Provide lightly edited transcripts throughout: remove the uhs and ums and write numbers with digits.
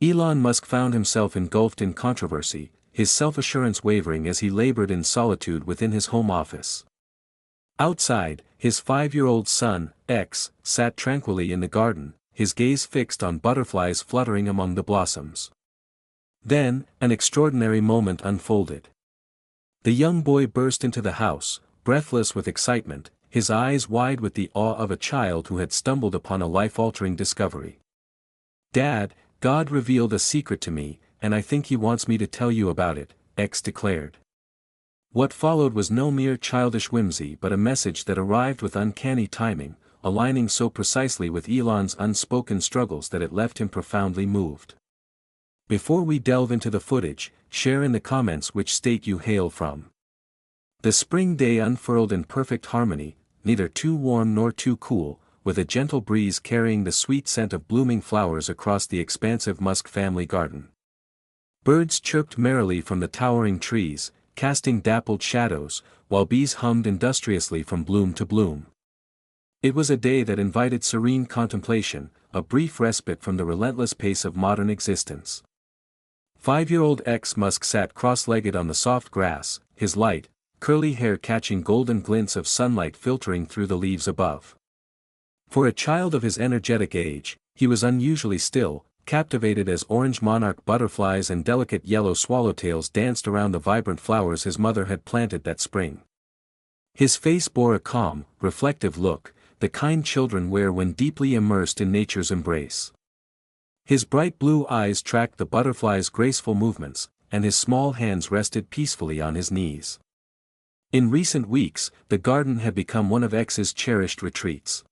Elon Musk found himself engulfed in controversy, his self-assurance wavering as he labored in solitude within his home office. Outside, his 5-year-old son, X, sat tranquilly in the garden, his gaze fixed on butterflies fluttering among the blossoms. Then, an extraordinary moment unfolded. The young boy burst into the house, breathless with excitement, his eyes wide with the awe of a child who had stumbled upon a life-altering discovery. "Dad, God revealed a secret to me, and I think He wants me to tell you about it," X declared. What followed was no mere childish whimsy but a message that arrived with uncanny timing, aligning so precisely with Elon's unspoken struggles that it left him profoundly moved. Before we delve into the footage, share in the comments which state you hail from. The spring day unfurled in perfect harmony, neither too warm nor too cool, with a gentle breeze carrying the sweet scent of blooming flowers across the expansive Musk family garden. Birds chirped merrily from the towering trees, casting dappled shadows, while bees hummed industriously from bloom to bloom. It was a day that invited serene contemplation, a brief respite from the relentless pace of modern existence. 5-year-old X Musk sat cross-legged on the soft grass, his light, curly hair catching golden glints of sunlight filtering through the leaves above. For a child of his energetic age, he was unusually still, captivated as orange monarch butterflies and delicate yellow swallowtails danced around the vibrant flowers his mother had planted that spring. His face bore a calm, reflective look, the kind children wear when deeply immersed in nature's embrace. His bright blue eyes tracked the butterfly's graceful movements, and his small hands rested peacefully on his knees. In recent weeks, the garden had become one of X's cherished retreats.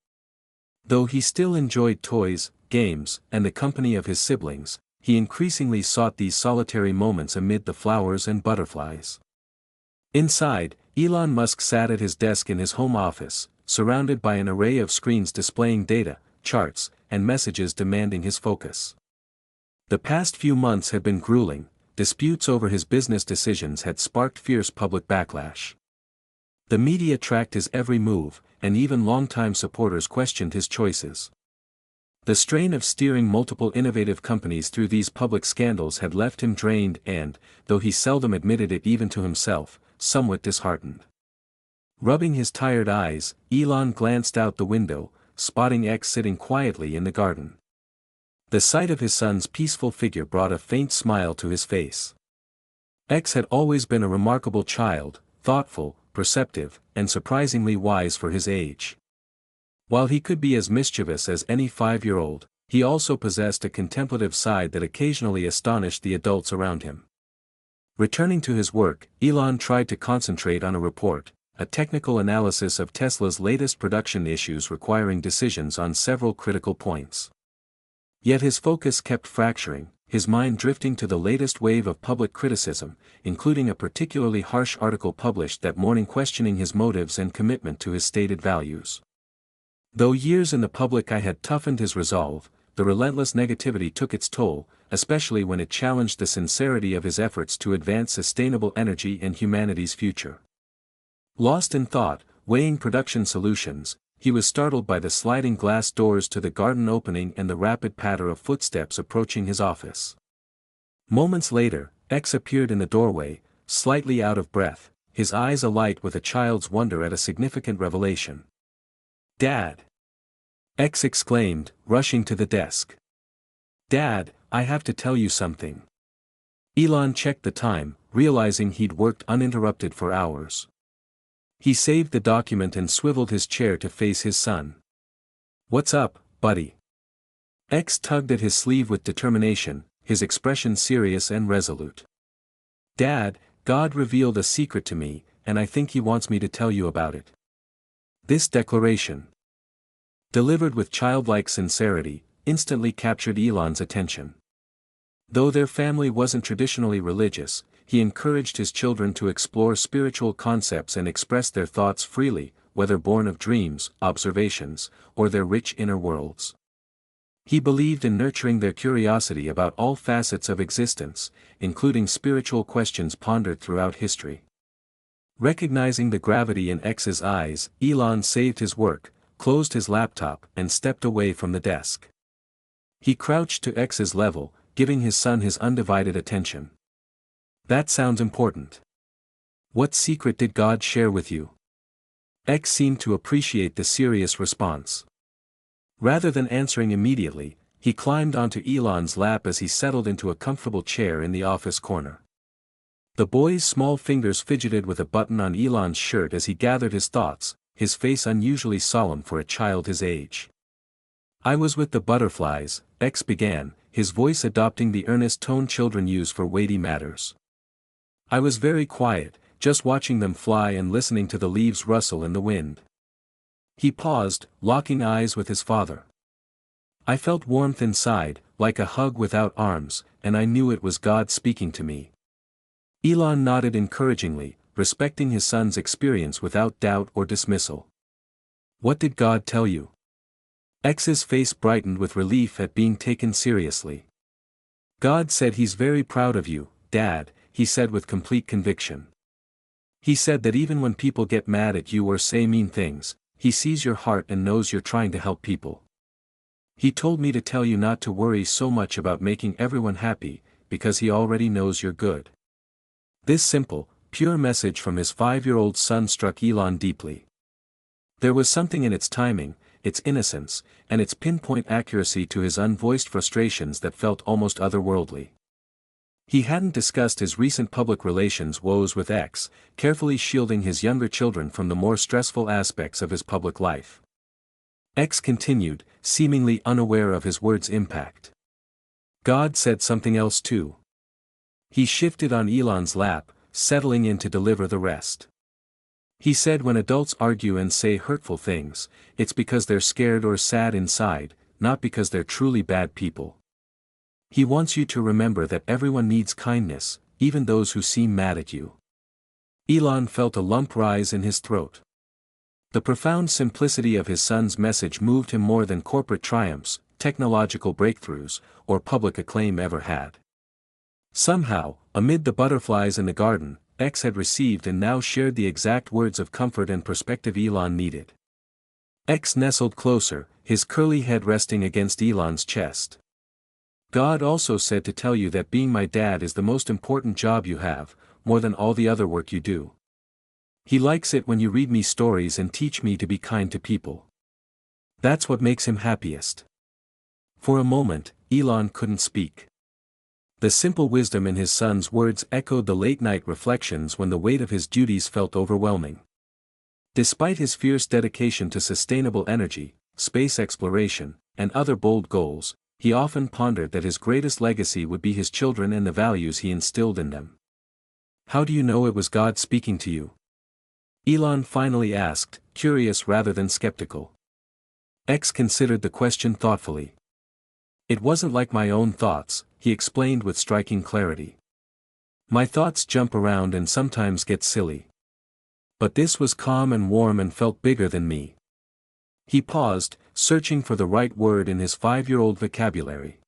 Though he still enjoyed toys, games, and the company of his siblings, he increasingly sought these solitary moments amid the flowers and butterflies. Inside, Elon Musk sat at his desk in his home office, surrounded by an array of screens displaying data, charts, and messages demanding his focus. The past few months had been grueling, disputes over his business decisions had sparked fierce public backlash. The media tracked his every move, and even longtime supporters questioned his choices. The strain of steering multiple innovative companies through these public scandals had left him drained and, though he seldom admitted it even to himself, somewhat disheartened. Rubbing his tired eyes, Elon glanced out the window, spotting X sitting quietly in the garden. The sight of his son's peaceful figure brought a faint smile to his face. X had always been a remarkable child, thoughtful, perceptive, and surprisingly wise for his age. While he could be as mischievous as any 5-year-old, he also possessed a contemplative side that occasionally astonished the adults around him. Returning to his work, Elon tried to concentrate on a report, a technical analysis of Tesla's latest production issues requiring decisions on several critical points. Yet his focus kept fracturing, his mind drifting to the latest wave of public criticism, including a particularly harsh article published that morning questioning his motives and commitment to his stated values. Though years in the public eye had toughened his resolve, the relentless negativity took its toll, especially when it challenged the sincerity of his efforts to advance sustainable energy and humanity's future. Lost in thought, weighing production solutions, he was startled by the sliding glass doors to the garden opening and the rapid patter of footsteps approaching his office. Moments later, X appeared in the doorway, slightly out of breath, his eyes alight with a child's wonder at a significant revelation. "Dad!" X exclaimed, rushing to the desk. "Dad, I have to tell you something." Elon checked the time, realizing he'd worked uninterrupted for hours. He saved the document and swiveled his chair to face his son. "What's up, buddy?" X tugged at his sleeve with determination, his expression serious and resolute. "Dad, God revealed a secret to me, and I think He wants me to tell you about it." This declaration, delivered with childlike sincerity, instantly captured Elon's attention. Though their family wasn't traditionally religious, he encouraged his children to explore spiritual concepts and express their thoughts freely, whether born of dreams, observations, or their rich inner worlds. He believed in nurturing their curiosity about all facets of existence, including spiritual questions pondered throughout history. Recognizing the gravity in X's eyes, Elon saved his work, closed his laptop, and stepped away from the desk. He crouched to X's level, giving his son his undivided attention. That sounds important. What secret did God share with you? X seemed to appreciate the serious response. Rather than answering immediately, he climbed onto Elon's lap as he settled into a comfortable chair in the office corner. The boy's small fingers fidgeted with a button on Elon's shirt as he gathered his thoughts, his face unusually solemn for a child his age. "I was with the butterflies," X began, his voice adopting the earnest tone children use for weighty matters. "I was very quiet, just watching them fly and listening to the leaves rustle in the wind." He paused, locking eyes with his father. "I felt warmth inside, like a hug without arms, and I knew it was God speaking to me." Elon nodded encouragingly, respecting his son's experience without doubt or dismissal. "What did God tell you?" X's face brightened with relief at being taken seriously. "God said he's very proud of you, Dad," he said with complete conviction. "He said that even when people get mad at you or say mean things, he sees your heart and knows you're trying to help people. He told me to tell you not to worry so much about making everyone happy, because he already knows you're good." This simple, pure message from his 5-year-old son struck Elon deeply. There was something in its timing, its innocence, and its pinpoint accuracy to his unvoiced frustrations that felt almost otherworldly. He hadn't discussed his recent public relations woes with X, carefully shielding his younger children from the more stressful aspects of his public life. X continued, seemingly unaware of his words' impact. "God said something else too." He shifted on Elon's lap, settling in to deliver the rest. "He said when adults argue and say hurtful things, it's because they're scared or sad inside, not because they're truly bad people. He wants you to remember that everyone needs kindness, even those who seem mad at you." Elon felt a lump rise in his throat. The profound simplicity of his son's message moved him more than corporate triumphs, technological breakthroughs, or public acclaim ever had. Somehow, amid the butterflies in the garden, X had received and now shared the exact words of comfort and perspective Elon needed. X nestled closer, his curly head resting against Elon's chest. "God also said to tell you that being my dad is the most important job you have, more than all the other work you do. He likes it when you read me stories and teach me to be kind to people. That's what makes him happiest." For a moment, Elon couldn't speak. The simple wisdom in his son's words echoed the late-night reflections when the weight of his duties felt overwhelming. Despite his fierce dedication to sustainable energy, space exploration, and other bold goals, he often pondered that his greatest legacy would be his children and the values he instilled in them. "How do you know it was God speaking to you?" Elon finally asked, curious rather than skeptical. X considered the question thoughtfully. "It wasn't like my own thoughts," he explained with striking clarity. "My thoughts jump around and sometimes get silly. But this was calm and warm and felt bigger than me." He paused, searching for the right word in his 5-year-old vocabulary.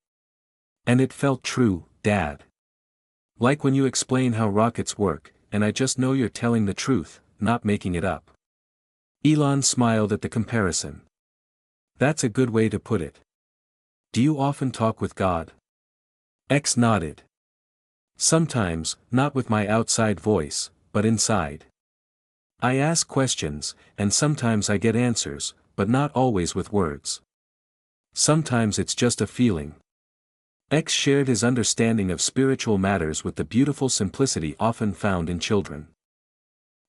"And it felt true, Dad. Like when you explain how rockets work, and I just know you're telling the truth, not making it up." Elon smiled at the comparison. "That's a good way to put it. Do you often talk with God?" X nodded. "Sometimes, not with my outside voice, but inside. I ask questions, and sometimes I get answers, but not always with words. Sometimes it's just a feeling." X shared his understanding of spiritual matters with the beautiful simplicity often found in children.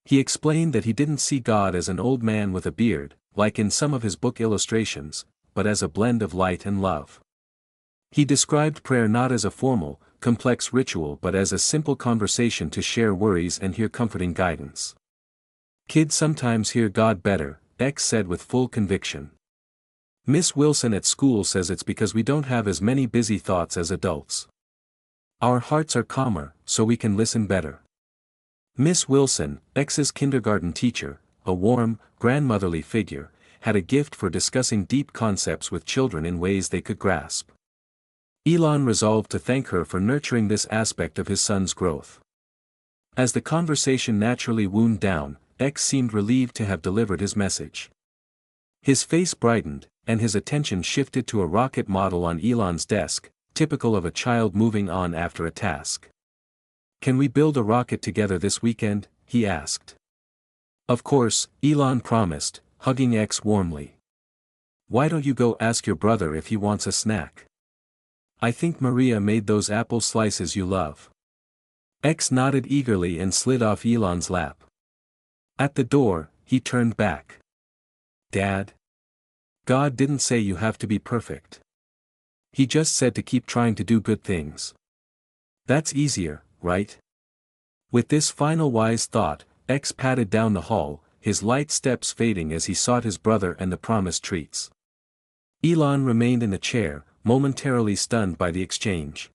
He explained that he didn't see God as an old man with a beard, like in some of his book illustrations, but as a blend of light and love. He described prayer not as a formal, complex ritual but as a simple conversation to share worries and hear comforting guidance. "Kids sometimes hear God better," X said with full conviction. "Miss Wilson at school says it's because we don't have as many busy thoughts as adults. Our hearts are calmer, so we can listen better." Miss Wilson, X's kindergarten teacher, a warm, grandmotherly figure, had a gift for discussing deep concepts with children in ways they could grasp. Elon resolved to thank her for nurturing this aspect of his son's growth. As the conversation naturally wound down, X seemed relieved to have delivered his message. His face brightened, and his attention shifted to a rocket model on Elon's desk, typical of a child moving on after a task. "Can we build a rocket together this weekend?" he asked. "Of course," Elon promised, hugging X warmly. "Why don't you go ask your brother if he wants a snack? I think Maria made those apple slices you love." X nodded eagerly and slid off Elon's lap. At the door, he turned back. "Dad? God didn't say you have to be perfect. He just said to keep trying to do good things. That's easier, right?" With this final wise thought, X padded down the hall, his light steps fading as he sought his brother and the promised treats. Elon remained in the chair, momentarily stunned by the exchange.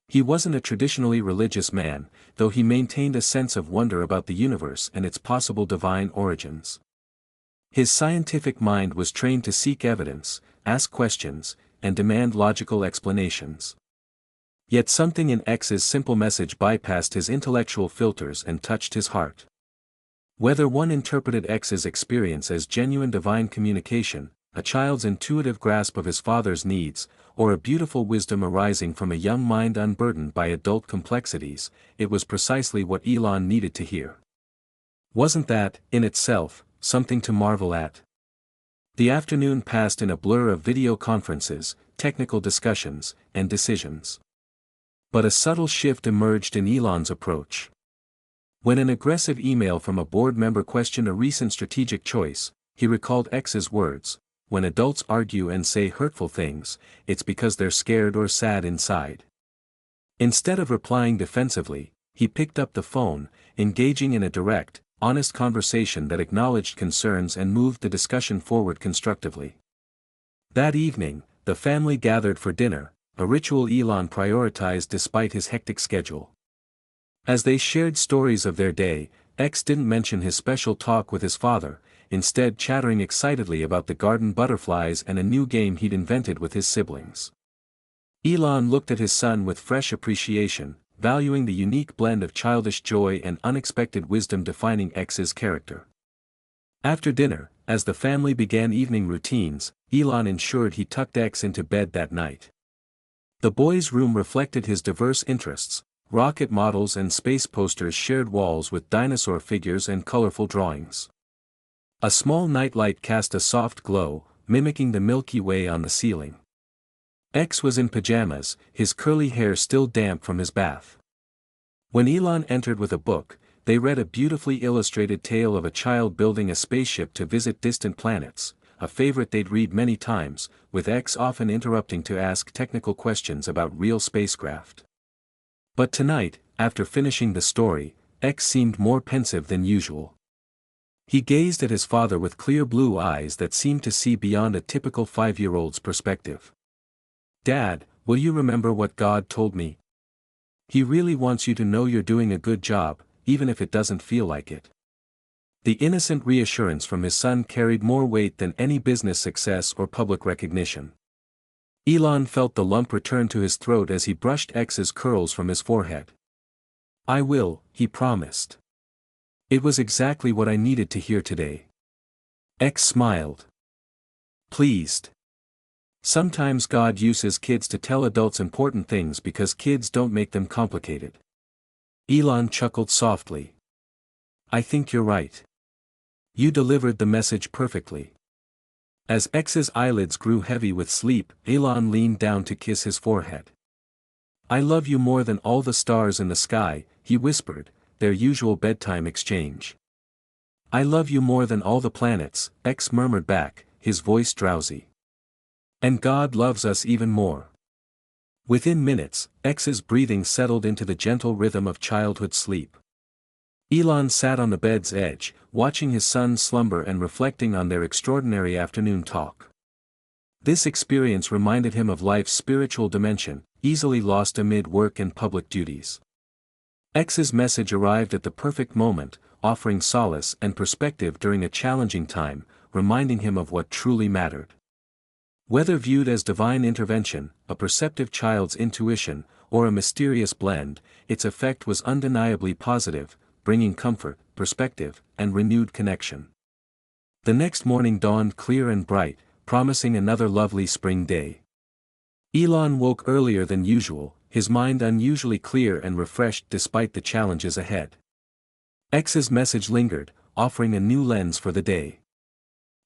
He wasn't a traditionally religious man, though he maintained a sense of wonder about the universe and its possible divine origins. His scientific mind was trained to seek evidence, ask questions, and demand logical explanations. Yet something in X's simple message bypassed his intellectual filters and touched his heart. Whether one interpreted X's experience as genuine divine communication, a child's intuitive grasp of his father's needs, or a beautiful wisdom arising from a young mind unburdened by adult complexities, it was precisely what Elon needed to hear. Wasn't that, in itself, something to marvel at? The afternoon passed in a blur of video conferences, technical discussions, and decisions. But a subtle shift emerged in Elon's approach. When an aggressive email from a board member questioned a recent strategic choice, he recalled X's words: "When adults argue and say hurtful things, it's because they're scared or sad inside." Instead of replying defensively, he picked up the phone, engaging in a direct, honest conversation that acknowledged concerns and moved the discussion forward constructively. That evening, the family gathered for dinner, a ritual Elon prioritized despite his hectic schedule. As they shared stories of their day, X didn't mention his special talk with his father, instead chattering excitedly about the garden butterflies and a new game he'd invented with his siblings. Elon looked at his son with fresh appreciation, valuing the unique blend of childish joy and unexpected wisdom defining X's character. After dinner, as the family began evening routines, Elon ensured he tucked X into bed that night. The boy's room reflected his diverse interests. Rocket models and space posters shared walls with dinosaur figures and colorful drawings. A small nightlight cast a soft glow, mimicking the Milky Way on the ceiling. X was in pajamas, his curly hair still damp from his bath. When Elon entered with a book, they read a beautifully illustrated tale of a child building a spaceship to visit distant planets, a favorite they'd read many times, with X often interrupting to ask technical questions about real spacecraft. But tonight, after finishing the story, X seemed more pensive than usual. He gazed at his father with clear blue eyes that seemed to see beyond a typical 5-year-old's perspective. "Dad, will you remember what God told me? He really wants you to know you're doing a good job, even if it doesn't feel like it." The innocent reassurance from his son carried more weight than any business success or public recognition. Elon felt the lump return to his throat as he brushed X's curls from his forehead. "I will," he promised. "It was exactly what I needed to hear today." X smiled. Pleased. Sometimes God uses kids to tell adults important things because kids don't make them complicated. Elon chuckled softly. "I think you're right. You delivered the message perfectly." As X's eyelids grew heavy with sleep, Elon leaned down to kiss his forehead. "I love you more than all the stars in the sky," he whispered, their usual bedtime exchange. "I love you more than all the planets," X murmured back, his voice drowsy. "And God loves us even more." Within minutes, X's breathing settled into the gentle rhythm of childhood sleep. Elon sat on the bed's edge, watching his son slumber and reflecting on their extraordinary afternoon talk. This experience reminded him of life's spiritual dimension, easily lost amid work and public duties. X's message arrived at the perfect moment, offering solace and perspective during a challenging time, reminding him of what truly mattered. Whether viewed as divine intervention, a perceptive child's intuition, or a mysterious blend, its effect was undeniably positive, bringing comfort, perspective, and renewed connection. The next morning dawned clear and bright, promising another lovely spring day. Elon woke earlier than usual, his mind unusually clear and refreshed despite the challenges ahead. X's message lingered, offering a new lens for the day.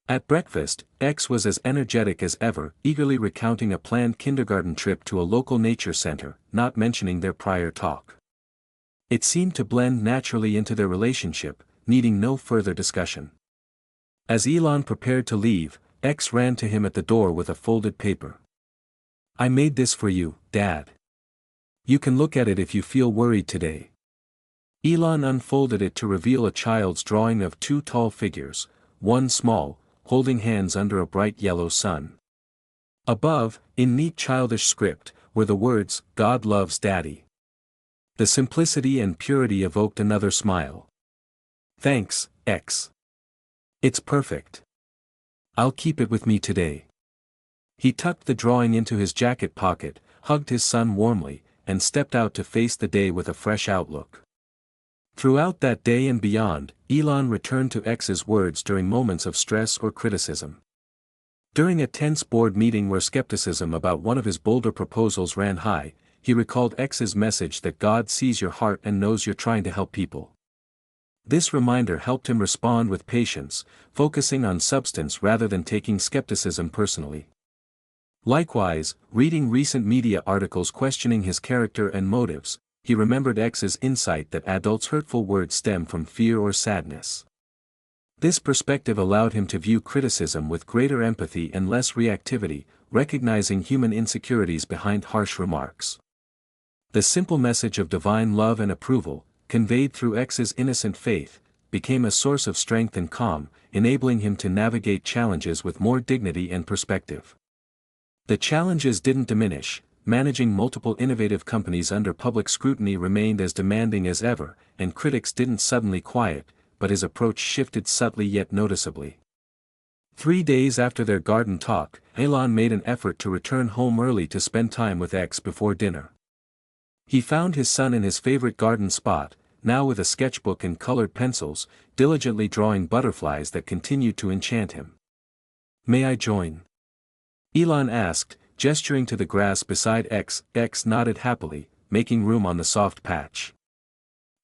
At breakfast, X was as energetic as ever, eagerly recounting a planned kindergarten trip to a local nature center, not mentioning their prior talk. It seemed to blend naturally into their relationship, needing no further discussion. As Elon prepared to leave, X ran to him at the door with a folded paper. "I made this for you, Dad. You can look at it if you feel worried today." Elon unfolded it to reveal a child's drawing of two tall figures, one small, holding hands under a bright yellow sun. Above, in neat childish script, were the words, "God loves Daddy." The simplicity and purity evoked another smile. "Thanks, X. It's perfect. I'll keep it with me today." He tucked the drawing into his jacket pocket, hugged his son warmly, and stepped out to face the day with a fresh outlook. Throughout that day and beyond, Elon returned to X's words during moments of stress or criticism. During a tense board meeting where skepticism about one of his bolder proposals ran high, he recalled X's message that God sees your heart and knows you're trying to help people. This reminder helped him respond with patience, focusing on substance rather than taking skepticism personally. Likewise, reading recent media articles questioning his character and motives, he remembered X's insight that adults' hurtful words stem from fear or sadness. This perspective allowed him to view criticism with greater empathy and less reactivity, recognizing human insecurities behind harsh remarks. The simple message of divine love and approval, conveyed through X's innocent faith, became a source of strength and calm, enabling him to navigate challenges with more dignity and perspective. The challenges didn't diminish. Managing multiple innovative companies under public scrutiny remained as demanding as ever, and critics didn't suddenly quiet, but his approach shifted subtly yet noticeably. 3 days after their garden talk, Elon made an effort to return home early to spend time with X before dinner. He found his son in his favorite garden spot, now with a sketchbook and colored pencils, diligently drawing butterflies that continued to enchant him. "May I join?" Elon asked, gesturing to the grass beside X. X nodded happily, making room on the soft patch.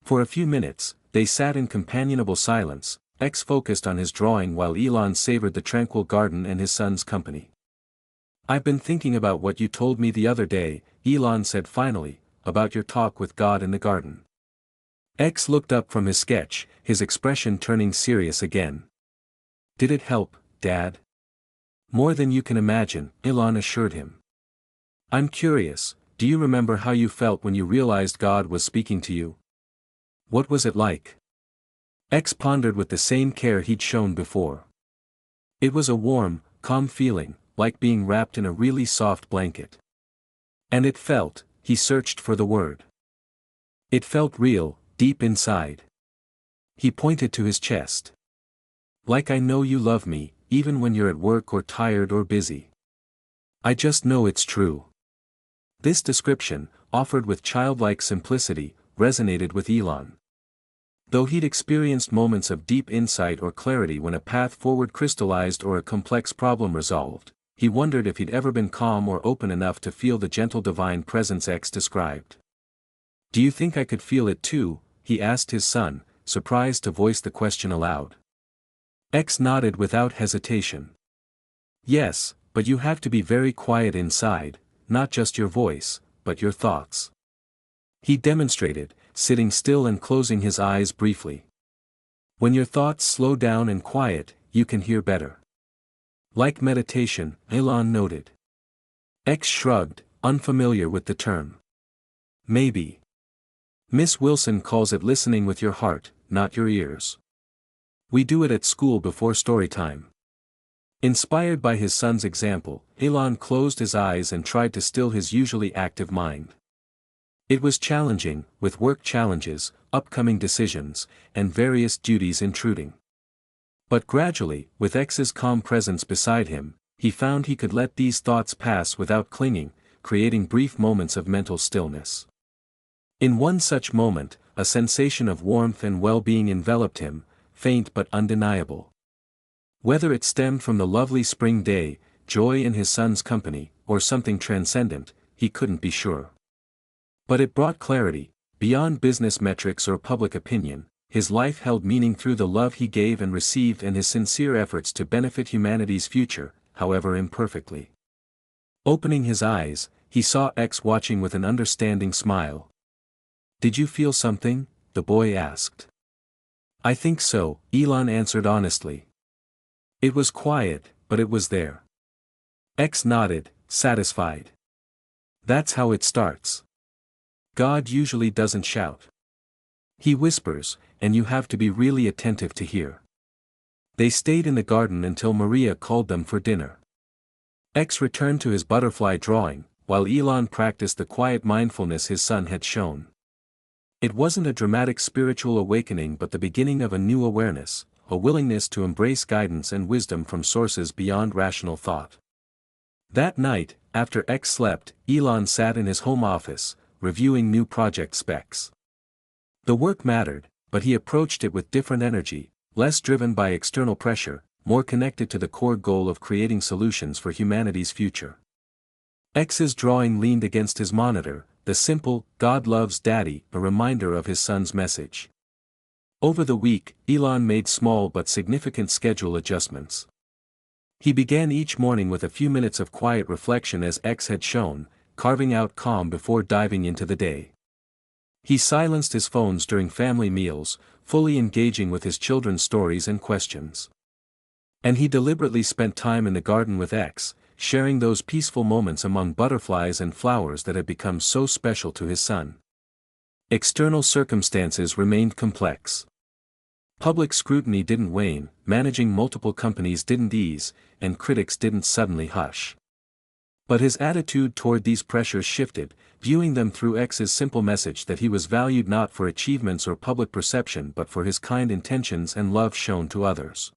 For a few minutes, they sat in companionable silence, X focused on his drawing while Elon savored the tranquil garden and his son's company. "I've been thinking about what you told me the other day," Elon said finally, "about your talk with God in the garden." X looked up from his sketch, his expression turning serious again. "Did it help, Dad?" "More than you can imagine," Elon assured him. "I'm curious, do you remember how you felt when you realized God was speaking to you? What was it like?" X pondered with the same care he'd shown before. "It was a warm, calm feeling, like being wrapped in a really soft blanket. And it felt," he searched for the word. "It felt real, deep inside." He pointed to his chest. "Like I know you love me, even when you're at work or tired or busy. I just know it's true." This description, offered with childlike simplicity, resonated with Elon. Though he'd experienced moments of deep insight or clarity when a path forward crystallized or a complex problem resolved, he wondered if he'd ever been calm or open enough to feel the gentle divine presence X described. "Do you think I could feel it too?" he asked his son, surprised to voice the question aloud. X nodded without hesitation. "Yes, but you have to be very quiet inside, not just your voice, but your thoughts." He demonstrated, sitting still and closing his eyes briefly. "When your thoughts slow down and quiet, you can hear better." "Like meditation," Elon noted. X shrugged, unfamiliar with the term. "Maybe. Miss Wilson calls it listening with your heart, not your ears. We do it at school before story time." Inspired by his son's example, Elon closed his eyes and tried to still his usually active mind. It was challenging, with work challenges, upcoming decisions, and various duties intruding. But gradually, with X's calm presence beside him, he found he could let these thoughts pass without clinging, creating brief moments of mental stillness. In one such moment, a sensation of warmth and well-being enveloped him, faint but undeniable. Whether it stemmed from the lovely spring day, joy in his son's company, or something transcendent, he couldn't be sure. But it brought clarity. Beyond business metrics or public opinion, his life held meaning through the love he gave and received and his sincere efforts to benefit humanity's future, however imperfectly. Opening his eyes, he saw X watching with an understanding smile. "Did you feel something?" the boy asked. "I think so," Elon answered honestly. "It was quiet, but it was there." X nodded, satisfied. "That's how it starts. God usually doesn't shout. He whispers, and you have to be really attentive to hear." They stayed in the garden until Maria called them for dinner. X returned to his butterfly drawing, while Elon practiced the quiet mindfulness his son had shown. It wasn't a dramatic spiritual awakening but the beginning of a new awareness, a willingness to embrace guidance and wisdom from sources beyond rational thought. That night, after X slept, Elon sat in his home office, reviewing new project specs. The work mattered, but he approached it with different energy, less driven by external pressure, more connected to the core goal of creating solutions for humanity's future. X's drawing leaned against his monitor, the simple, "God loves Daddy," a reminder of his son's message. Over the week, Elon made small but significant schedule adjustments. He began each morning with a few minutes of quiet reflection as X had shown, carving out calm before diving into the day. He silenced his phones during family meals, fully engaging with his children's stories and questions. And he deliberately spent time in the garden with X, sharing those peaceful moments among butterflies and flowers that had become so special to his son. External circumstances remained complex. Public scrutiny didn't wane, managing multiple companies didn't ease, and critics didn't suddenly hush. But his attitude toward these pressures shifted, viewing them through X's simple message that he was valued not for achievements or public perception but for his kind intentions and love shown to others.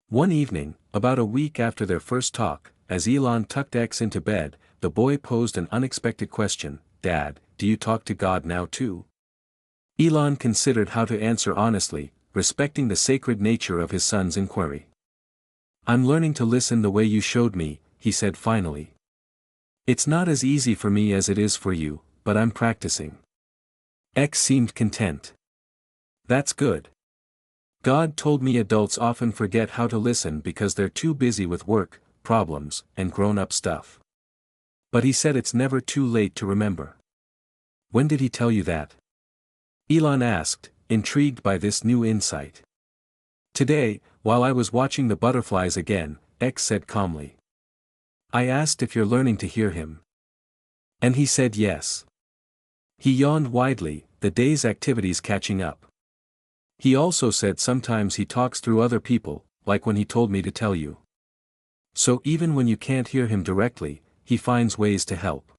One evening, about a week after their first talk, as Elon tucked X into bed, the boy posed an unexpected question: "Dad, do you talk to God now too?" Elon considered how to answer honestly, respecting the sacred nature of his son's inquiry. "I'm learning to listen the way you showed me," he said finally. "It's not as easy for me as it is for you, but I'm practicing." X seemed content. "That's good. God told me adults often forget how to listen because they're too busy with work, problems, and grown-up stuff. But he said it's never too late to remember." "When did he tell you that?" Elon asked, intrigued by this new insight. "Today, while I was watching the butterflies again," X said calmly. "I asked if you're learning to hear him. And he said yes." He yawned widely, the day's activities catching up. "He also said sometimes he talks through other people, like when he told me to tell you. So even when you can't hear him directly, he finds ways to help."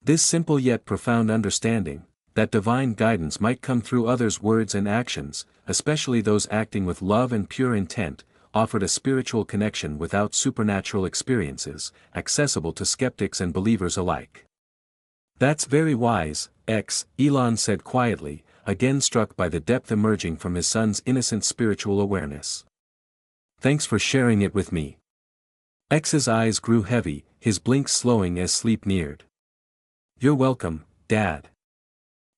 This simple yet profound understanding, that divine guidance might come through others' words and actions, especially those acting with love and pure intent, offered a spiritual connection without supernatural experiences, accessible to skeptics and believers alike. "That's very wise, X," Elon said quietly, again struck by the depth emerging from his son's innocent spiritual awareness. "Thanks for sharing it with me." X's eyes grew heavy, his blinks slowing as sleep neared. "You're welcome, Dad.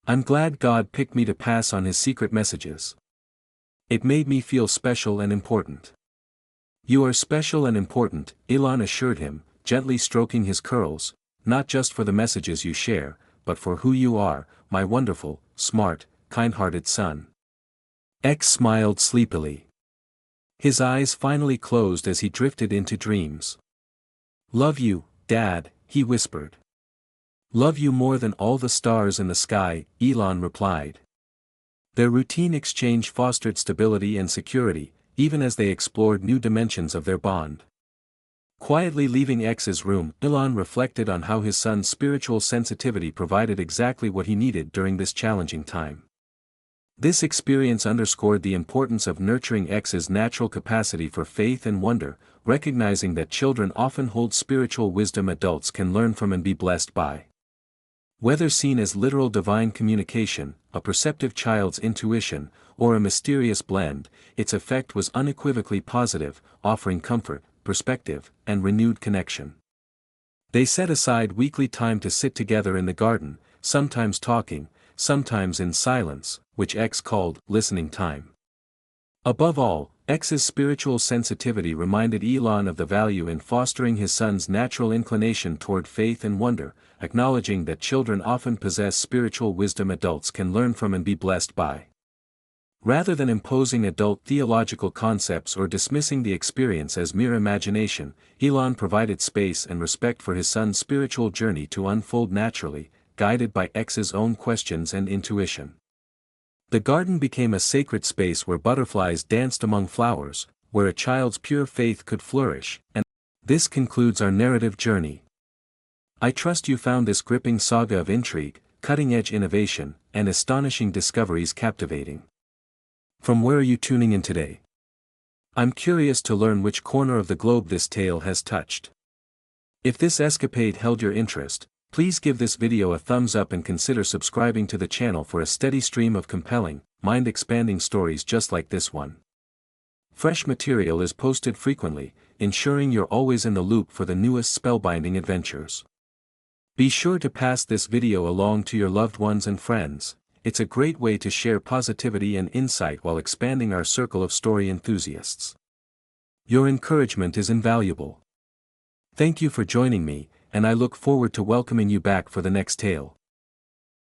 I'm glad God picked me to pass on his secret messages. It made me feel special and important." "You are special and important," Elon assured him, gently stroking his curls, "not just for the messages you share, but for who you are, my wonderful, smart, kind-hearted son." X smiled sleepily. His eyes finally closed as he drifted into dreams. "Love you, Dad," he whispered. "Love you more than all the stars in the sky," Elon replied. Their routine exchange fostered stability and security, even as they explored new dimensions of their bond. Quietly leaving X's room, Elon reflected on how his son's spiritual sensitivity provided exactly what he needed during this challenging time. This experience underscored the importance of nurturing X's natural capacity for faith and wonder, recognizing that children often hold spiritual wisdom adults can learn from and be blessed by. Whether seen as literal divine communication, a perceptive child's intuition, or a mysterious blend, its effect was unequivocally positive, offering comfort, perspective, and renewed connection. They set aside weekly time to sit together in the garden, sometimes talking, sometimes in silence, which X called listening time. Above all, X's spiritual sensitivity reminded Elon of the value in fostering his son's natural inclination toward faith and wonder, acknowledging that children often possess spiritual wisdom adults can learn from and be blessed by. Rather than imposing adult theological concepts or dismissing the experience as mere imagination, Elon provided space and respect for his son's spiritual journey to unfold naturally, guided by X's own questions and intuition. The garden became a sacred space where butterflies danced among flowers, where a child's pure faith could flourish, and this concludes our narrative journey. I trust you found this gripping saga of intrigue, cutting-edge innovation, and astonishing discoveries captivating. From where are you tuning in today? I'm curious to learn which corner of the globe this tale has touched. If this escapade held your interest, please give this video a thumbs up and consider subscribing to the channel for a steady stream of compelling, mind-expanding stories just like this one. Fresh material is posted frequently, ensuring you're always in the loop for the newest spellbinding adventures. Be sure to pass this video along to your loved ones and friends. It's a great way to share positivity and insight while expanding our circle of story enthusiasts. Your encouragement is invaluable. Thank you for joining me, and I look forward to welcoming you back for the next tale.